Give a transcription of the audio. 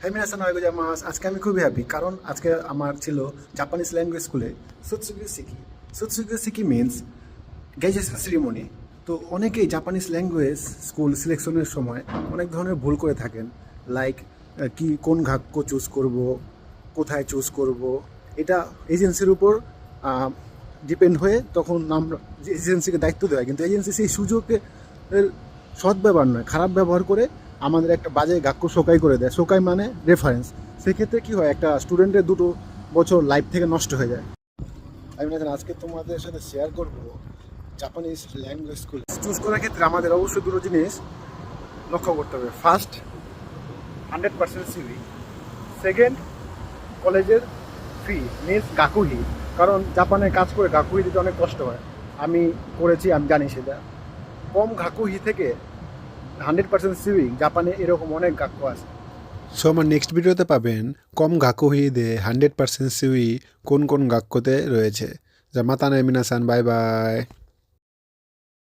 High মিনাসান ওয়াইগো জামাস। আজকে আমি খুবই হ্যাপি কারণ আজকে আমার ছিল জাপানিজ ল্যাঙ্গুয়েজ স্কুলে সুৎসুগিও সিকি। সুৎসুগিও সিকি মিনস গ্র্যাজুয়েশন সেরিমনি। তো অনেকেই জাপানিজ ল্যাঙ্গুয়েজ স্কুল সিলেকশনের সময় অনেক ধরনের ভুল করে থাকেন, লাইক কি কোন গাক্য চুজ করব, কোথায় চুজ করব। এটা এজেন্সির উপর ডিপেন্ড হয়ে তখন আমরা এজেন্সিকে দায়িত্ব দেওয়া, কিন্তু এজেন্সি সেই সুযোগের সদ্ব্যবহার নয়, খারাপ ব্যবহার করে আমাদের একটা বাজে গাক্য শোকাই করে দেয়। শোকাই মানে রেফারেন্স। সেক্ষেত্রে কী হয়, একটা স্টুডেন্টের 2 বছর লাইফ থেকে নষ্ট হয়ে যায়। আমি আজকে তোমাদের সাথে শেয়ার করবো জাপানিজ ল্যাঙ্গুয়েজ স্কুল চুজ করার ক্ষেত্রে আমাদের অবশ্যই 2 জিনিস লক্ষ্য করতে হবে। First, 100% CV. সেকেন্ড, কলেজের ফি মিনস গাকুহি। কারণ জাপানে কাজ করে গাকুহি দিতে অনেক কষ্ট হয়। আমি করেছি, আমি জানি সেটা। কম গাকুহি থেকে 100% সিভি, জাপানে এরকম অনেক গাক্য আছে। সো আমার নেক্সট ভিডিওতে পাবেন কম গাকুহিদে 100% সিউই কোন কোন গাক্যতে রয়েছে। যা মাতানে মিনাসান, বাই বাই।